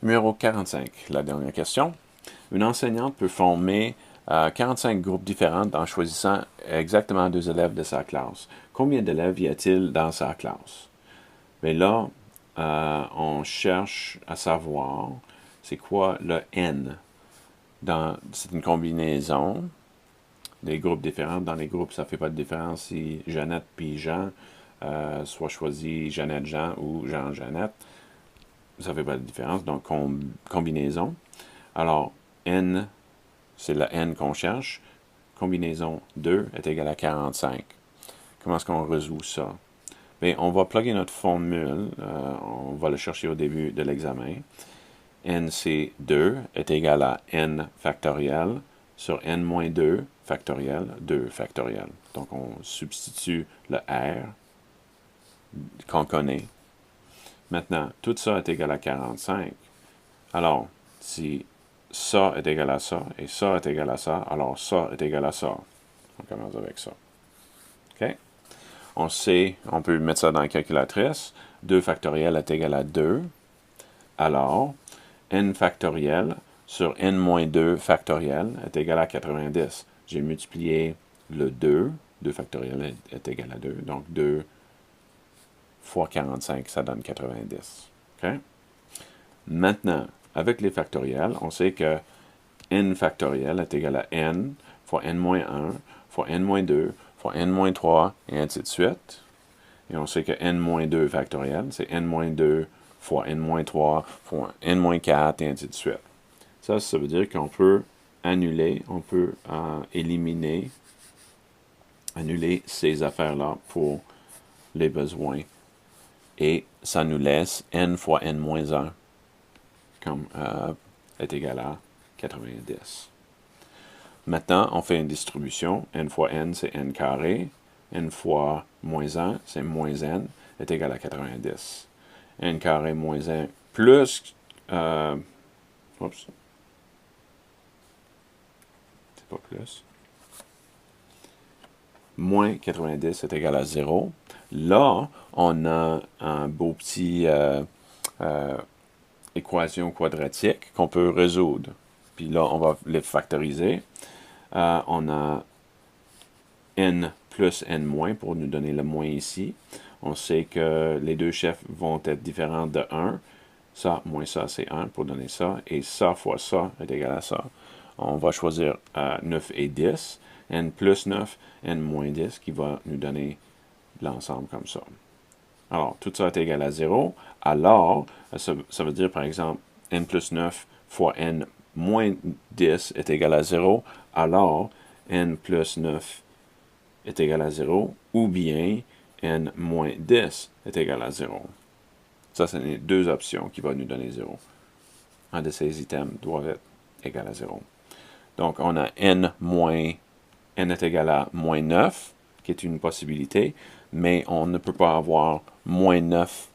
Numéro 45, la dernière question. Une enseignante peut former 45 groupes différents en choisissant exactement 2 élèves de sa classe. Combien d'élèves y a-t-il dans sa classe? Mais là, on cherche à savoir c'est quoi le N. C'est une combinaison des groupes différents. Dans les groupes, ça ne fait pas de différence si Jeannette puis Jean soit choisi Jeannette-Jean ou Jean-Jeannette. Ça ne fait pas de différence. Donc, combinaison. Alors, N, c'est le N qu'on cherche. Combinaison 2 est égal à 45. Comment est-ce qu'on résout ça? Bien, on va plugger notre formule. On va le chercher au début de l'examen. NC2 est égal à N factoriel sur N moins 2 factoriel, 2 factoriel. Donc, on substitue le R qu'on connaît. Maintenant, tout ça est égal à 45. Alors, si ça est égal à ça et ça est égal à ça, alors ça est égal à ça. On commence avec ça. OK? On sait, on peut mettre ça dans la calculatrice. 2 factoriel est égal à 2. Alors, n factoriel sur n moins 2 factoriel est égal à 90. J'ai multiplié le 2. 2 factoriel est égal à 2. Donc, 2 fois 45, ça donne 90. OK? Maintenant, avec les factoriels, on sait que n factoriel est égal à n fois n moins 1 fois n moins 2 fois n moins 3 et ainsi de suite. Et on sait que n moins 2 factoriel, c'est n moins 2 fois n moins 3 fois n moins 4 et ainsi de suite. Ça veut dire qu'on peut annuler, on peut annuler ces affaires-là pour les besoins. Et ça nous laisse n fois n moins 1 comme est égal à 90. Maintenant, on fait une distribution. N fois n, c'est n carré. N fois moins 1, c'est moins n, est égal à 90. N carré moins 1 plus... oups. C'est pas plus. Moins 90 est égal à 0. Là, on a un beau petit équation quadratique qu'on peut résoudre. Puis là, on va les factoriser. On a n plus n moins pour nous donner le moins ici. On sait que les deux chefs vont être différents de 1. Ça moins ça, c'est 1 pour donner ça. Et ça fois ça est égal à ça. On va choisir 9 et 10. N plus 9, n moins 10, qui va nous donner l'ensemble comme ça. Alors, tout ça est égal à 0. Alors, ça veut dire, par exemple, n plus 9 fois n moins 10 est égal à 0. Alors, n plus 9 est égal à 0. Ou bien, n moins 10 est égal à 0. Ça, c'est les deux options qui vont nous donner 0. Un de ces items doit être égal à 0. Donc, on a n est égal à moins 9, qui est une possibilité, mais on ne peut pas avoir moins 9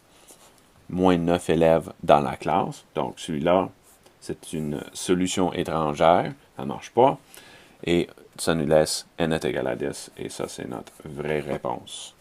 élèves dans la classe. Donc, celui-là, c'est une solution étrangère, ça ne marche pas. Et ça nous laisse n est égal à 10, et ça, c'est notre vraie réponse.